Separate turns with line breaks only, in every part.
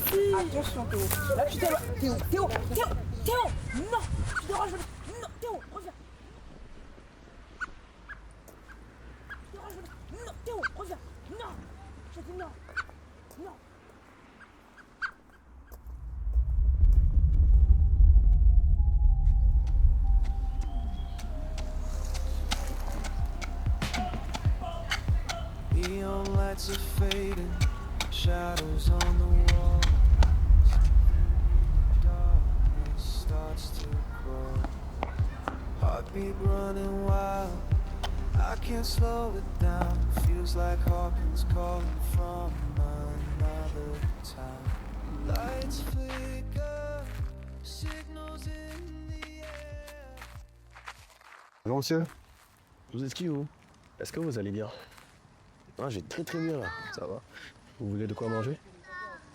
Attention Théo. Là tu t'éloignes. Théo. Non. Tu déranges. Non, Théo, reviens. Tu déranges. Non, Théo, reviens. Non. Je dis non. Non.
Neon lights are fading, shadows on the wall. Darkness starts to grow. Heartbeat running wild. I can't slow it down. Feels like Hawkins calling from another time. Lights flicker, signals in the air.
Bonjour monsieur.
Vous êtes qui vous? Est-ce que vous allez bien? Ah, j'ai très bien là, ça va. Vous voulez de quoi manger?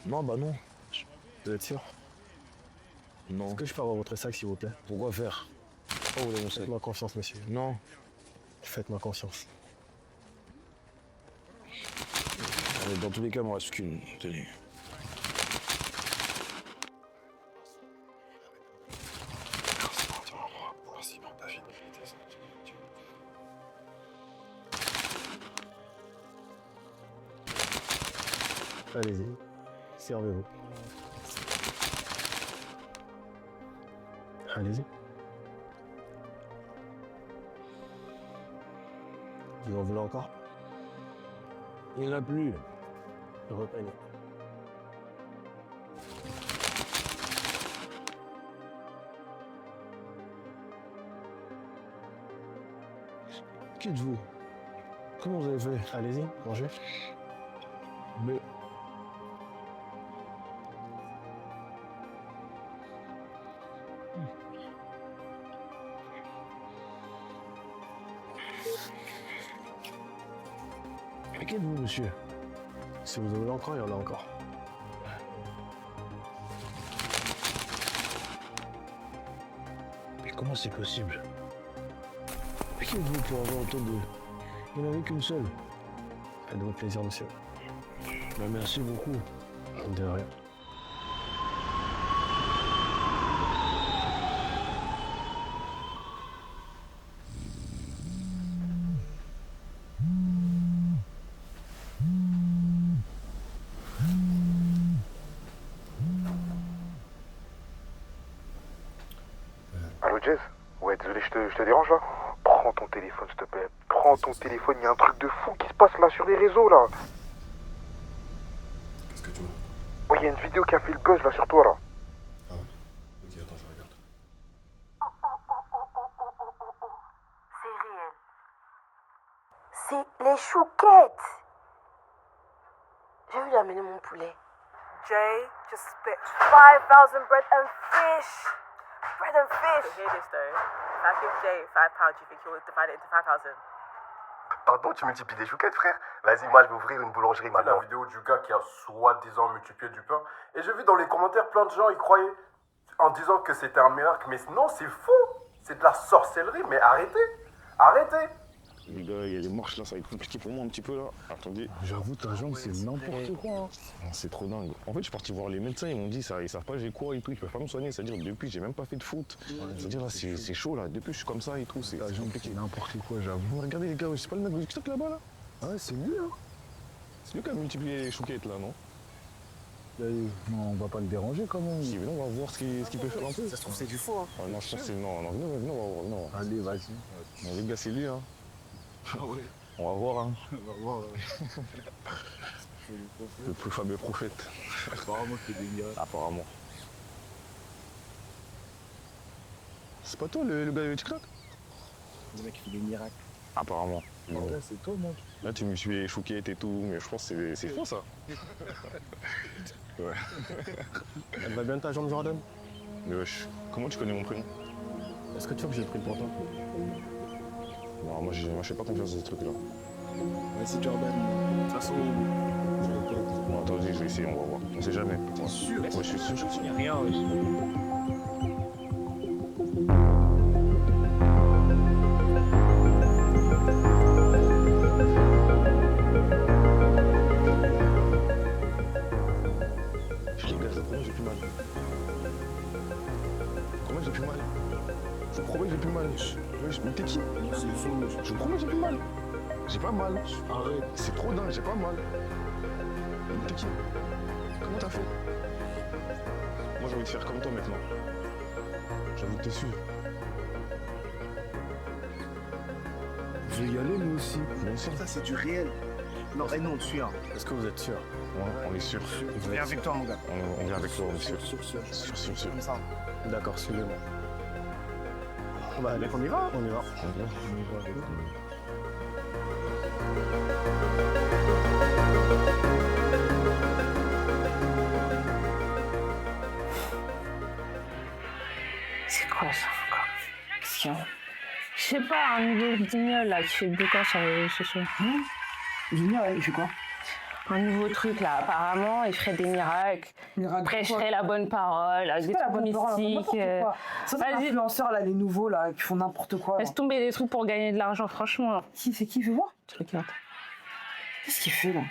Non, bah non. Vous êtes sûr? Non. Est-ce que je peux avoir votre sac s'il vous plaît? Pourquoi faire? Oh, vous voulez mon sac? Faites-moi confiance monsieur. Non. Faites-moi confiance. Allez, dans tous les cas, il m'en reste qu'une. Tenez. Merci, David. Allez-y, servez-vous. Allez-y. Vous en voulez encore? Il n'y en a plus. Reprenez. Qui êtes-vous? Comment vous avez fait? Allez-y, mangez. Mais... Qui êtes-vous, monsieur? Si vous en voulez encore, il y en a encore. Mais comment c'est possible? Mais qui êtes-vous pour avoir autant de... Il n'y en avait qu'une seule. Faites-vous plaisir, monsieur. Ben, merci beaucoup. De rien.
Allô Jess? Ouais, désolé, je te dérange là? Prends ton téléphone s'il te plaît. Prends ton téléphone, il y a un truc de fou qui se passe là sur les réseaux là.
Qu'est-ce que tu veux?
Ouais, il y a une vidéo qui a fait le buzz là sur toi là.
Ah ouais? Ok, attends, je regarde.
C'est réel. C'est les chouquettes. Je vais lui amener mon poulet.
Jay just spit 5,000 bread and fish. Bread and fish. So hear this though. If I give Jay £5, you think he'll divide it into 5,000?
Pardon, tu multiplies des chouquettes, frère? Vas-y, moi, je vais ouvrir une boulangerie
La
maintenant.
vidéo du gars qui a soi-disant multiplié du pain. Et j'ai vu dans les commentaires plein de gens y croyaient en disant que c'était un miracle. Mais non, c'est faux. C'est de la sorcellerie. Mais arrêtez. Arrêtez.
Les gars, il y a des marches là, ça va être compliqué pour moi un petit peu là. Attendez.
J'avoue, ta jambe, c'est n'importe quoi. Hein.
Non, c'est trop dingue. En fait, je suis parti voir les médecins, ils m'ont dit ça, ils savent pas j'ai quoi et tout, ils peuvent pas me soigner. C'est-à-dire depuis, j'ai même pas fait de foot. C'est-à-dire là, c'est chaud là. Depuis, je suis comme ça et tout.
Ta jambe, c'est n'importe quoi, j'avoue.
Vous regardez les gars, c'est pas le mec du TikTok là-bas là?
Ouais, c'est lui, hein.
C'est lui qui a multiplié les chouquettes là, non?
Non, on va pas le déranger quand même.
Si, mais on va voir ce qu'il peut faire un peu.
Ça se trouve c'est du faux hein.
Ah, non, je pense que c'est. Non, venez, on va voir. Non.
Allez, vas-y.
Non, les gars, c'est lui, hein.
Ah ouais.
On va voir, hein.
On va voir.
Le plus fameux prophète.
Apparemment, c'est des miracles.
Apparemment. C'est pas toi le gars de TikTok?
Le mec qui fait des miracles.
Apparemment.
En vrai, c'est toi, mec.
Là, tu me suis les chouquettes et tout, mais je pense que c'est faux ça. Ouais.
Elle va bien ta jambe, Jordan?
Mais wesh, comment tu connais mon prénom?
Est-ce que tu vois que j'ai pris pour toi?
Non, moi, je fais pas confiance à ces trucs-là.
Vas-y, Jordan. De toute façon,
Bon, attendez, je vais essayer, on va voir. On sait jamais.
T'es sûr?
Ouais, je suis sûr.
Il n'y a rien.
Les gars, promets, j'ai plus mal. Je promets, j'ai plus mal. Wesh, mais t'es qui?
C'est fou,
Je promets, j'ai plus mal. J'ai pas mal. Arrête. C'est trop dingue, j'ai pas mal. Mais t'es qui? Comment t'as fait? Moi, j'ai envie de faire comme toi maintenant. J'ai envie de te suivre.
Je vais y aller, moi aussi.
Bien sûr.
Ça, c'est du réel. Non, et non, on te suit, hein.
Est-ce que vous êtes sûr? On est sûr. Vous
Viens
êtes
avec
sûr?
toi, mon gars.
On vient avec toi, on est sûr. Sûr.
Comme ça.
D'accord, suivez-moi.
Bah, allez, on y va.
On y va.
C'est quoi ça encore? Qu'est-ce qu'il y a? Je sais pas, un nouveau guignol là qui fait beaucoup sur les réseaux sociaux.
Junior, il fait quoi?
Un nouveau truc là, apparemment, il ferait des miracles, prêcherait la bonne parole, des
la
trucs
bonne parole,
mystiques.
Ça, c'est
Vas-y.
les influenceurs là, les nouveaux là, qui font n'importe quoi. Là.
Laisse tomber des trucs pour gagner de l'argent, franchement.
Qui c'est qui? Fais voir.
Tu regardes.
Qu'est-ce qu'il fait là?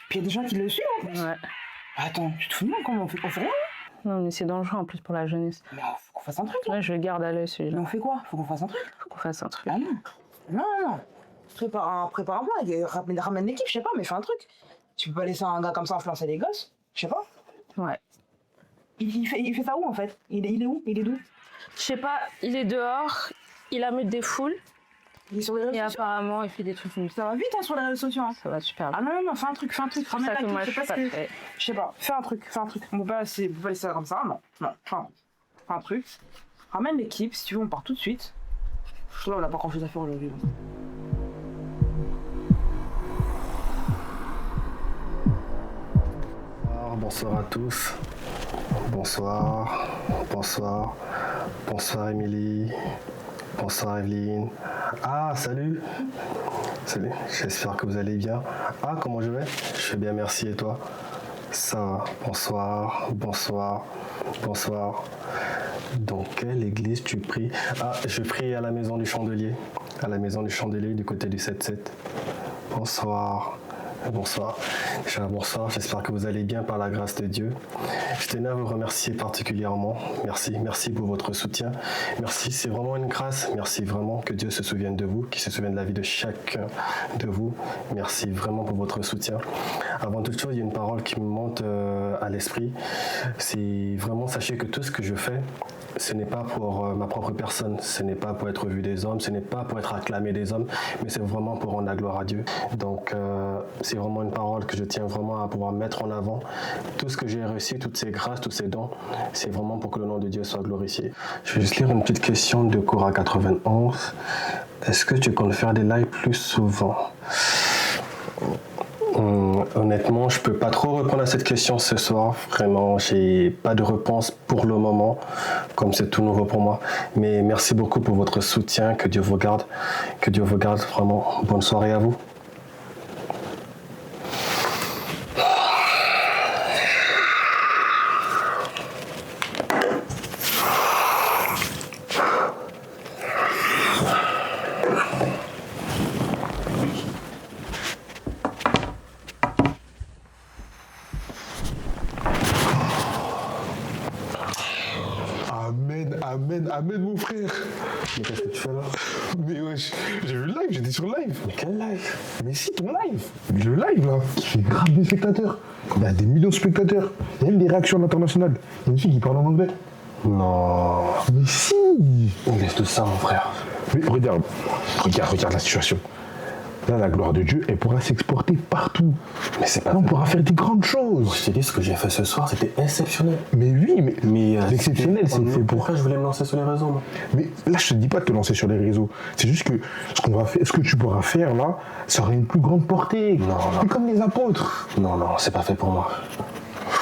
Puis il y a des gens qui le suivent en plus.
Ouais.
Attends, tu te fous de moi? Comment on fait rien?
Non, mais c'est dangereux en plus pour la jeunesse.
Mais faut qu'on fasse un truc là.
Là, je le garde à l'œil
Mais
celui-là.
on fait quoi? Faut qu'on fasse un truc.
Faut qu'on fasse un truc.
Ah non. Non. Prépare un plan, ramène l'équipe, je sais pas, mais fais un truc. Tu peux pas laisser un gars comme ça influencer les gosses? Je sais pas.
Ouais.
Il fait ça où en fait? Il est où? Il est d'où?
Je sais pas, il est dehors, il amène des foules
Il est sur les réseaux
et
sociaux.
apparemment, il fait des trucs comme ça.
Ça va vite hein, sur les réseaux sociaux. Hein.
Ça va super
Ah
bien.
non, fais un truc.
C'est pour
Ramène
ça que
l'équipe,
moi,
je
je
sais
suis
pas
pas
ce que...
prête.
Je sais pas, fais un truc. On peut pas laisser ça comme ça, non. Fais un truc. Ramène l'équipe, si tu veux, on part tout de suite. Là, on n'a pas grand chose à faire aujourd'hui.
Bonsoir à tous. Bonsoir Émilie. Bonsoir Evelyne. Ah, salut. J'espère que vous allez bien. Ah, comment je vais? Je vais bien, merci. Et toi? Ça va. Bonsoir. Dans quelle église tu pries? Ah, je prie à la maison du Chandelier. À la maison du Chandelier du côté du 7-7. Bonsoir, j'espère que vous allez bien par la grâce de Dieu. Je tenais à vous remercier particulièrement. Merci pour votre soutien. Merci, c'est vraiment une grâce. Merci vraiment que Dieu se souvienne de vous, qu'il se souvienne de la vie de chacun de vous. Merci vraiment pour votre soutien. Avant toute chose, il y a une parole qui me monte à l'esprit. C'est vraiment, sachez que tout ce que je fais, ce n'est pas pour ma propre personne, ce n'est pas pour être vu des hommes, ce n'est pas pour être acclamé des hommes, mais c'est vraiment pour rendre la gloire à Dieu. Donc c'est vraiment une parole que je tiens vraiment à pouvoir mettre en avant. Tout ce que j'ai reçu, toutes ces grâces, tous ces dons, c'est vraiment pour que le nom de Dieu soit glorifié. Je vais juste lire une petite question de Cora 91. Est-ce que tu comptes faire des lives plus souvent? Honnêtement, je peux pas trop répondre à cette question ce soir. Vraiment, j'ai pas de réponse pour le moment, comme c'est tout nouveau pour moi. Mais merci beaucoup pour votre soutien. Que Dieu vous garde. Que Dieu vous garde vraiment. Bonne soirée à vous.
Amen mon frère.
Mais qu'est-ce que tu fais là?
Mais wesh, j'ai vu le live, j'étais sur le live.
Mais quel live?
Mais si, ton live. Mais le live là, qui fait grave des spectateurs. Il y a des millions de spectateurs. Il y a même des réactions à l'international. Il y a une fille qui parle en anglais.
Non.
Mais si.
On laisse tout ça mon frère.
Mais regarde la situation. Là, la gloire de Dieu, elle pourra s'exporter partout.
Mais c'est pas...
Là, on pourra faire des grandes choses.
Je t'ai dit, ce que j'ai fait ce soir, c'était exceptionnel.
Mais oui, mais
l'exceptionnel,
c'est fait pour...
Pourquoi je voulais me lancer sur les réseaux, moi?
Mais là, je te dis pas de te lancer sur les réseaux. C'est juste que ce que tu pourras faire, là, ça aura une plus grande portée.
Non.
C'est comme les apôtres.
Non, c'est pas fait pour moi.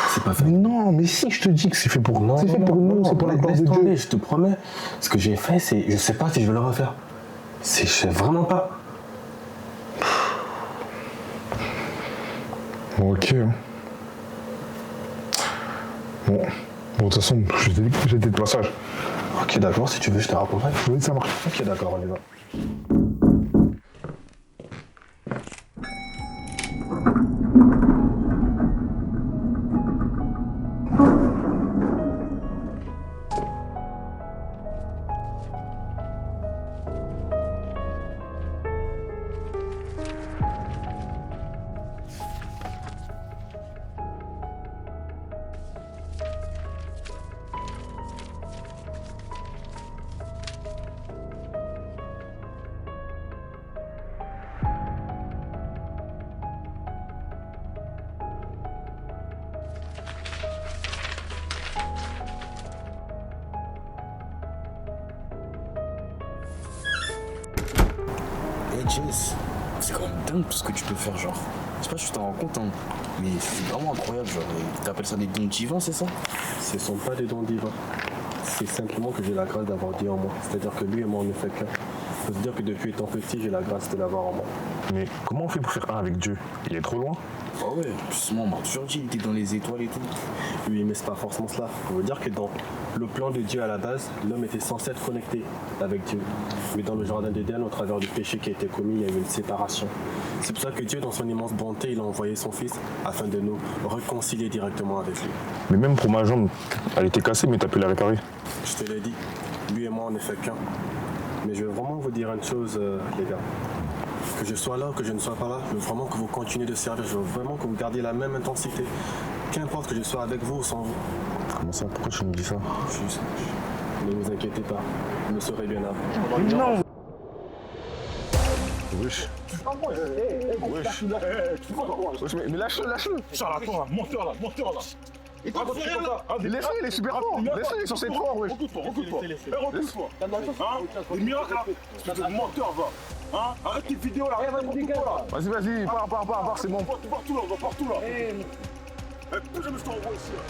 C'est pas fait.
Mais non, mais si, je te dis que c'est fait pour nous. C'est fait pour nous, c'est pour la gloire de Dieu.
Je te promets, ce que j'ai fait, c'est... Je sais pas si je vais le refaire. Je sais vraiment pas.
Ok. Bon, de toute façon, j'étais de passage.
Ok, d'accord, si tu veux, je te raconterai.
Oui, ça marche.
Ok, d'accord, on y va.
Jess, c'est quand même dingue tout ce que tu peux faire, genre. Je sais pas si tu t'en rends compte, hein, mais c'est vraiment incroyable, genre. T'appelles ça des dons divins, c'est ça?
Ce ne sont pas des dons divins. C'est simplement que j'ai la grâce d'avoir Dieu en moi. C'est-à-dire que lui et moi, on ne fait qu'un. Il faut se dire que depuis étant petit, j'ai la grâce de l'avoir en moi.
Mais comment on fait pour faire un avec Dieu? Il est trop loin?
Ah ouais, plus moi, on m'a toujours dit, il était dans les étoiles et tout.
Oui, mais c'est pas forcément cela. On veut dire que dans le plan de Dieu à la base, l'homme était censé être connecté avec Dieu. Mais dans le jardin d'Éden, au travers du péché qui a été commis, il y a eu une séparation. C'est pour ça que Dieu, dans son immense bonté, il a envoyé son Fils afin de nous réconcilier directement avec lui.
Mais même pour ma jambe, elle était cassée, mais t'as pu la réparer.
Je te l'ai dit, lui et moi, on ne fait qu'un. Mais je veux vraiment vous dire une chose, les gars. Que je sois là ou que je ne sois pas là, je veux vraiment que vous continuez de servir. Je veux vraiment que vous gardiez la même intensité. Qu'importe que je sois avec vous ou sans vous.
Comment ça? Pourquoi tu me dis ça?
Juste, ne vous inquiétez pas, vous serez bien là.
Non. Wesh. Wesh, mais lâche-le.
Charlatan là, menteur là.
Il laisse-le, il est super fort. Laisse-le, il est censé être fort, wesh.
Recule-toi. Des miracles là. Espèce de menteur, va. Hein? Arrête tes vidéos là, recule-toi là.
Vas-y, pars, c'est bon.
On va partout là. Plus jamais je t'envoie ici là.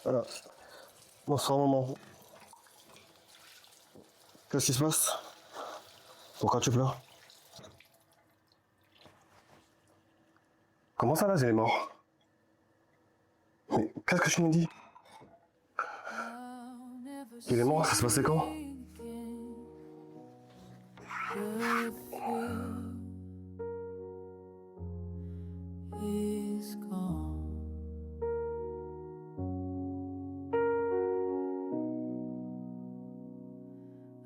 Voilà. Bonsoir maman. Qu'est-ce qui se passe? Pourquoi tu pleures? Comment ça là, il est mort? Mais qu'est-ce que tu me dis? Il est mort, ça s'est passé quand?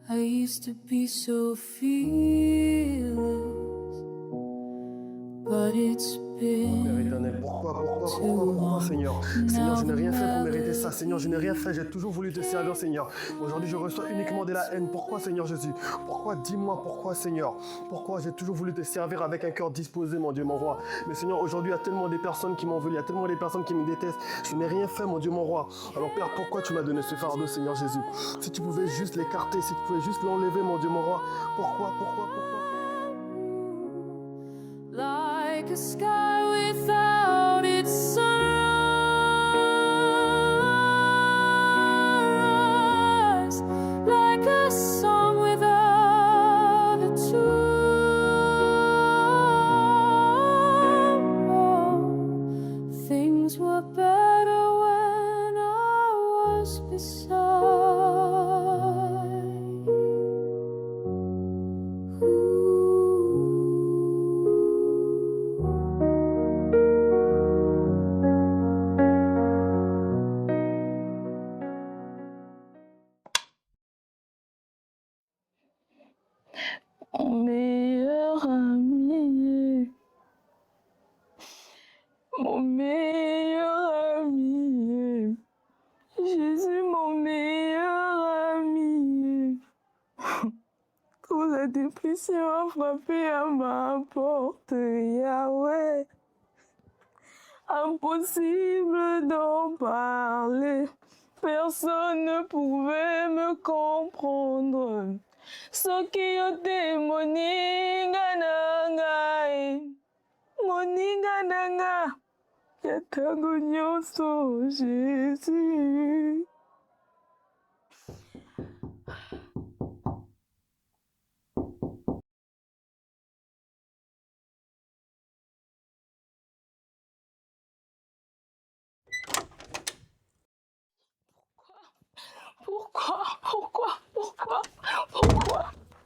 I used to be so fearless, but it's
Père éternel, pourquoi, Seigneur? Seigneur, je n'ai rien fait pour mériter ça. Seigneur, je n'ai rien fait, j'ai toujours voulu te servir, Seigneur. Aujourd'hui, je reçois uniquement de la haine. Pourquoi, Seigneur Jésus? Pourquoi? Dis-moi pourquoi, Seigneur? Pourquoi j'ai toujours voulu te servir avec un cœur disposé, mon Dieu, mon roi? Mais Seigneur, aujourd'hui, il y a tellement de personnes qui m'en veulent, il y a tellement de personnes qui me détestent. Je n'ai rien fait, mon Dieu, mon roi. Alors, Père, pourquoi tu m'as donné ce fardeau, Seigneur Jésus? Si tu pouvais juste l'écarter, si tu pouvais juste l'enlever, mon Dieu, mon roi. Pourquoi?
like a sky without its sunrise, like a song without a tune. Things were better when I was beside.
Mon meilleur ami, mon meilleur ami, Jésus mon meilleur ami. Trop la dépression a frappé à ma porte, Yahweh. Impossible d'en parler, personne ne pouvait me comprendre. Soki yote moninga nanga moninga nanga yatango nyonso Jésus.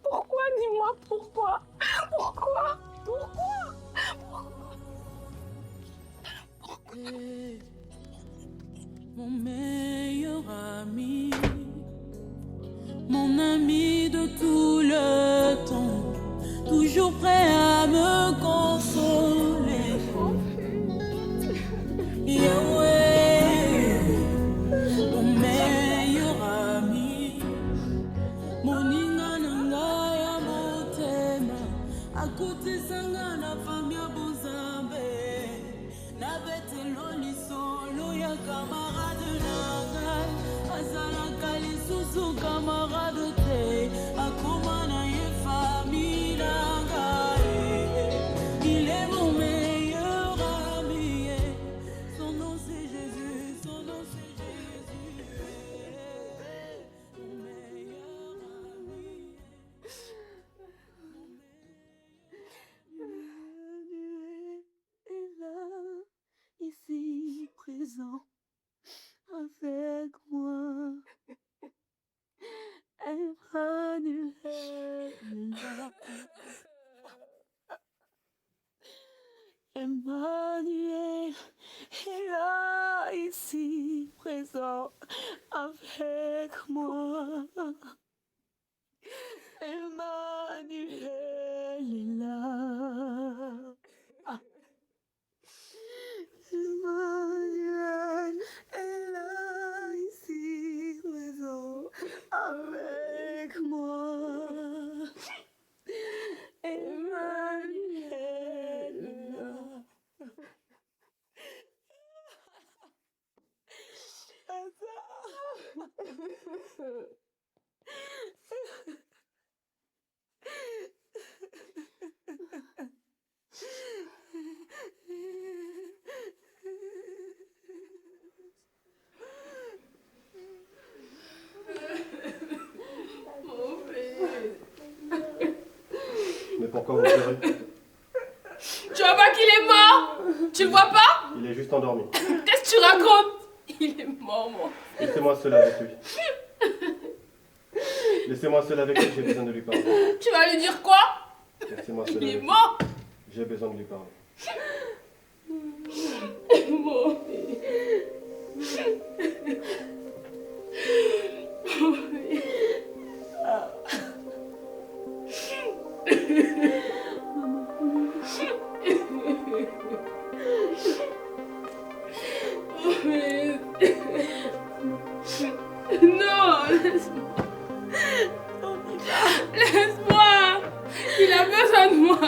Pourquoi, dis-moi pourquoi?
Mon meilleur ami, mon ami de tout le temps, toujours prêt à me consoler. Yahweh, mon meilleur ami. camarade nangai azalaka lisusu camarade te akoma na ye famille nangai il est mon meilleur ami son nom c'est Jésus son nom c'est Jésus mon meilleur ami Emmanuel est là ici présent avec moi. Emmanuel est là. Emmanuel est là ici présent avec moi. Emmanuel est là. Emmanuel est là ici présent avec moi. Emmanuel est là.
Mais pourquoi vous pleurez?
Tu vois pas qu'il est mort? Tu le vois pas?
Il est juste endormi.
Qu'est-ce que tu racontes? Il est mort, moi.
Laissez-moi seul avec lui. Laissez-moi seul avec lui, j'ai besoin de lui parler.
Tu vas lui dire quoi?
Laissez-moi seul
Il est
avec lui.
mort.
J'ai besoin de lui parler.
Mon non, laisse-moi. Laisse-moi. Il a besoin de moi.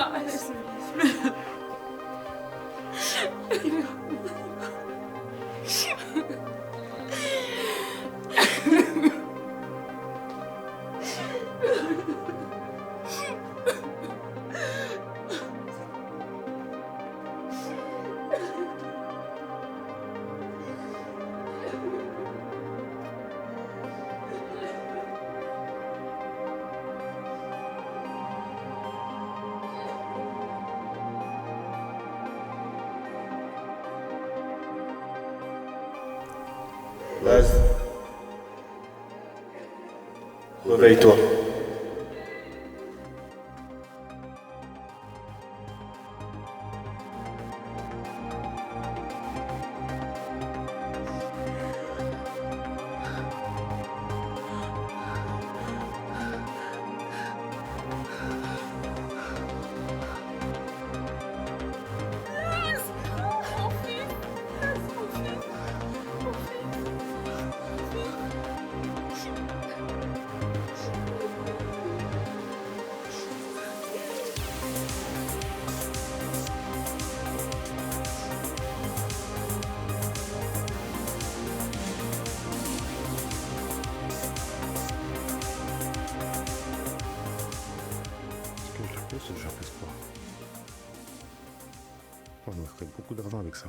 Vas. Réveille-toi.
J'apprécie pas. On va faire beaucoup d'argent avec ça.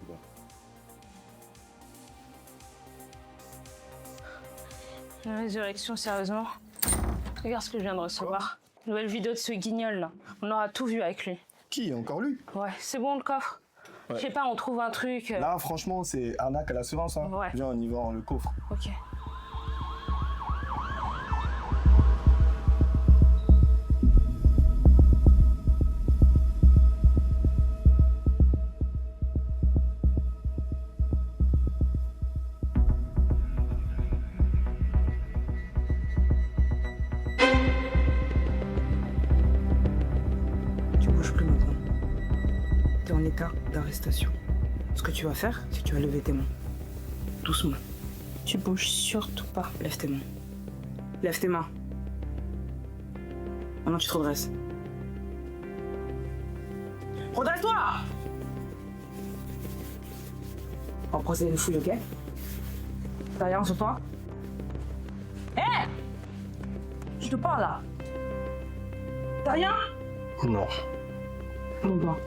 Bon.
La résurrection, sérieusement. Regarde ce que je viens de recevoir. Nouvelle vidéo de ce guignol là. On aura tout vu avec lui.
Qui? Encore lui?
Ouais, c'est bon le coffre.
Ouais.
Je sais pas, on trouve un truc.
Là, franchement, c'est arnaque à l'assurance. Hein.
Ouais.
Viens, on y va, on le coffre.
Ok.
Tu bouges plus maintenant. T'es en état d'arrestation. Ce que tu vas faire, c'est que tu vas lever tes mains. Doucement.
Tu bouges surtout pas.
Lève tes mains. Lève tes mains. Maintenant, tu te redresses. Redresse-toi! On va procéder à une fouille, ok? T'as rien sur toi? Hé! Je te parle là! T'as rien?
Non.
Non, toi.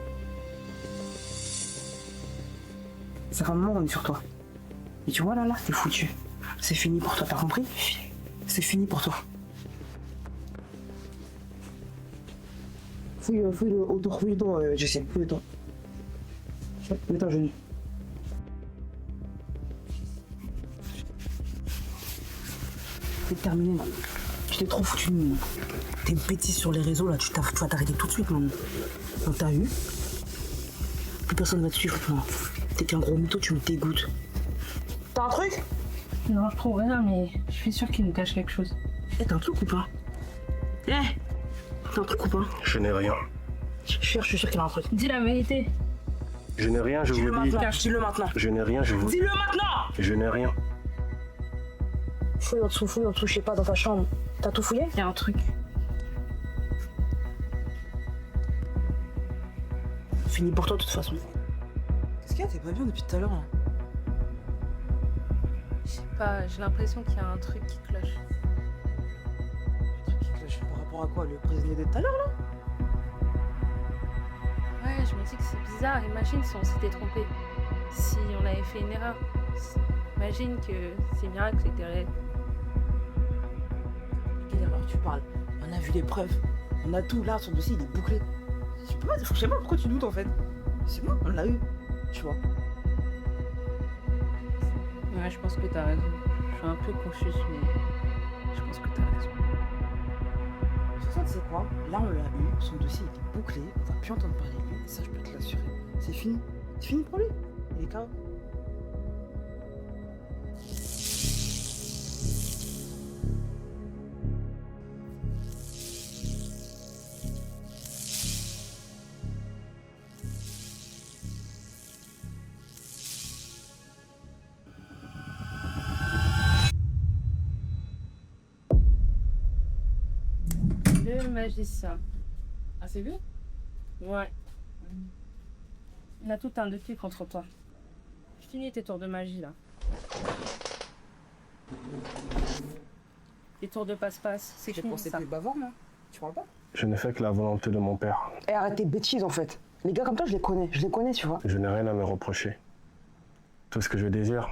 Ça fait un moment qu'on est sur toi. Et tu vois là, t'es foutu. C'est fini pour toi, t'as compris? C'est fini pour toi. Fouille autour, j'essaie, fouille autour. Mets ton genou. C'est terminé, man. Je t'ai trop foutu de nous. Tes bêtises sur les réseaux, là, tu vas t'arrêter tout de suite, man. On t'a eu. Plus personne va te suivre, moi. T'es qu'un gros mytho, tu me dégoûtes. T'as un truc?
Non, je trouve rien, mais je suis sûre qu'il nous cache quelque chose.
Eh, t'as un truc ou pas? Eh, t'as un truc ou pas?
Je n'ai rien.
Je suis sûr qu'il a un truc.
Dis la vérité.
Je n'ai rien, je vous dis.
Dis-le maintenant.
Je n'ai rien, je vous dis.
Dis-le maintenant!
Je n'ai rien.
Fouille en dessous, je sais pas, dans ta chambre. T'as tout fouillé?
Il y a un truc.
Fini pour toi, de toute façon. Qu'est-ce qu'il y a? T'es pas bien depuis tout à l'heure, là?
Je sais pas, j'ai l'impression qu'il y a un truc qui cloche.
Un truc qui cloche par rapport à quoi? Le prisonnier de tout à l'heure, là?
Ouais, je me dis que c'est bizarre. Imagine si on s'était trompé. Si on avait fait une erreur. Imagine que ces miracles étaient réels.
Quelle erreur tu parles? On a vu les preuves. On a tout, là, son dossier, il est bouclé. Je sais pas pourquoi tu doutes, en fait. C'est bon, on l'a eu. Tu vois.
Ouais, je pense que t'as raison. Je suis un peu confuse, mais je pense que t'as raison.
De toute façon, tu sais quoi? Là, on l'a eu. Son dossier, il est bouclé. On va plus entendre parler de lui. Ça, je peux te l'assurer. C'est fini. C'est fini pour lui. Il est KO.
Le magicien.
Ah, c'est lui?
Ouais. Il a tout un dossier contre toi. Finis tes tours de magie, là. Les tours de passe-passe, c'est
J'ai
fini,
pensé
ça.
plus bavard, moi. Tu parles pas?
Je ne fais que la volonté de mon père.
Et arrête tes bêtises, en fait. Les gars comme toi, je les connais, tu vois.
Je n'ai rien à me reprocher. Tout ce que je désire,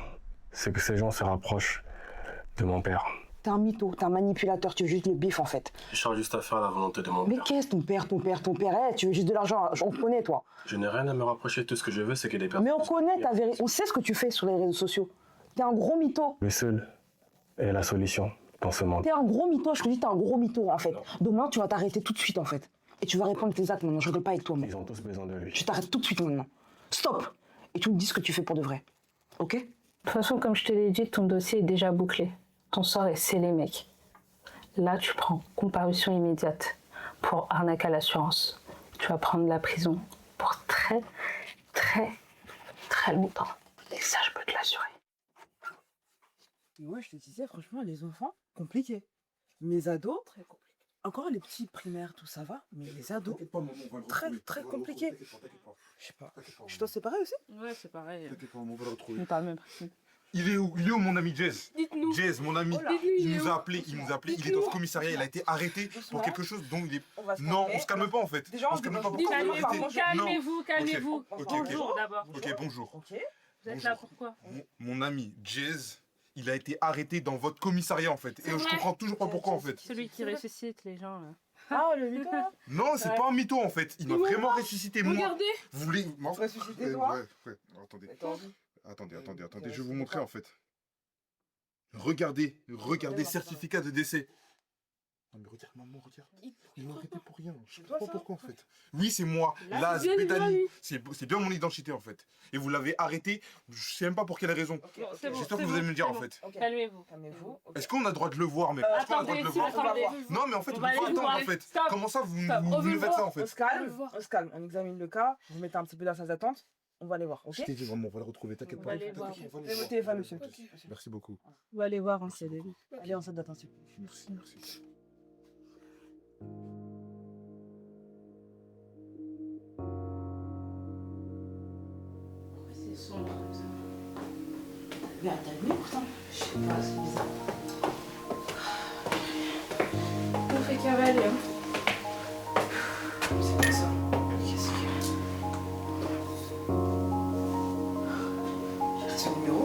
c'est que ces gens se rapprochent de mon père.
T'es un mytho, t'es un manipulateur, tu veux juste le bif, en fait.
Je cherche juste à faire la volonté de mon
Mais
père.
qu'est-ce ton père? Eh, tu veux juste de l'argent, on te connaît, toi.
Je n'ai rien à me rapprocher. Tout ce que je veux, c'est que des personnes...
Mais on connaît ta vérité, on sait ce que tu fais sur les réseaux sociaux. T'es un gros mytho.
Le seul est la solution dans ce monde.
T'es un gros mytho, je te dis, t'es un gros mytho, en fait. Donc maintenant, tu vas t'arrêter tout de suite, en fait. Et tu vas répondre tes actes maintenant, je ne pas avec toi, moi.
Ils ont tous besoin de lui.
Je t'arrête tout de suite maintenant. Stop. Et tu me dis ce que tu fais pour de vrai. Ok?
De toute façon, comme je te l'ai dit, ton dossier est déjà bouclé. Ton sort est scellé, mec. Là, tu prends comparution immédiate pour arnaque à l'assurance. Tu vas prendre la prison pour très, très, très longtemps. Et ça, je peux te l'assurer.
Mais ouais, je te disais, franchement, les enfants, compliqué. Mes ados, très compliqué. Encore les petits primaires, tout ça va, mais les ados, très, très compliqué. Je sais pas. Je dois séparer aussi?
Ouais, c'est pareil.
T'inquiète pas, on va le retrouver.
On parle même principe.
Il est où mon ami Jazz?
Dites-nous.
Jazz, mon ami, il nous a appelé, il est dans ce commissariat, il a été arrêté pour quelque chose dont il est... Non, on se calme pas en fait. On se calme pas. Pourquoi vous l'arrêtez?
Calmez-vous, calmez-vous.
Ok.
Bonjour d'abord.
Ok, bonjour.
Vous êtes là pourquoi?
Mon ami Jazz, il a été arrêté dans votre commissariat en fait. Et je comprends toujours pas pourquoi en fait.
Celui qui ressuscite les gens là.
Ah, le mytho là?
Non, c'est pas un mytho en fait. Il m'a vraiment ressuscité moi.
Regardez.
Vous voulez
ressusciter toi?
Ouais. Attendez. Attendez, je vais vous montrer en fait. Regardez, certificat de décès. Non mais regarde, maman, regarde. Il m'a arrêté pour rien. Je sais pas pourquoi en fait. Oui, c'est moi, Laz Bedani. C'est bien mon identité en fait. Et vous l'avez arrêté, je sais même pas pour quelle raison. J'espère que vous allez me le dire en fait.
Calmez-vous.
Est-ce qu'on a le droit de le voir mec?
Attendez,
Non mais en fait, on peut pas attendre en fait. Comment ça vous nous faites ça en fait?
On se calme, on examine le cas, vous mettez un petit peu dans sa d'attente. On va aller voir, ok?
Je t'ai dit vraiment, on va le retrouver, t'inquiète pas.
On va aller voir.
Levez votre téléphone, monsieur.
Merci beaucoup.
On va aller voir, hein, c'est des...
Allez, en salle d'attention.
Merci.
C'est sombre comme ça.
Mais t'as vu pourtant? Je sais pas, c'est bizarre.
On fait cavaler. Hein.
C'est pas ça. Qu'est-ce que... J'ai son numéro.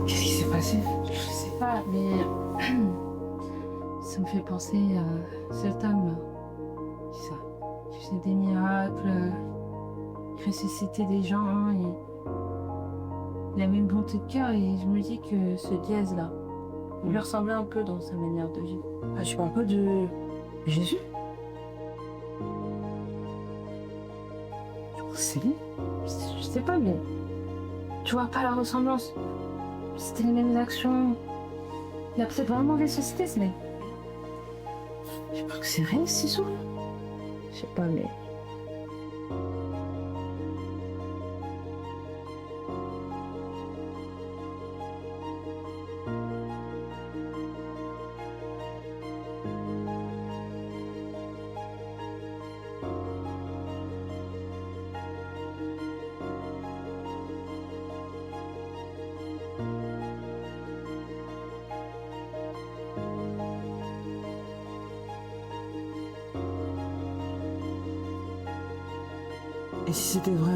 Qu'est-ce qui s'est passé?
Je sais pas, mais ça me fait penser à cet homme-là. Ça, qui faisait des miracles, qui ressuscitait des gens. Hein, et il avait une bonté de cœur et je me dis que ce Diaz-là, il lui ressemblait un peu dans sa manière de vivre.
Ah, tu parles pas de Jésus?
C'est lui? Je sais pas, mais tu vois pas la ressemblance. C'était les mêmes actions. Il a peut-être vraiment ressuscité ce mec.
Je crois que c'est vrai, Sissou.
Je sais pas, mais.
Et si c'était vrai?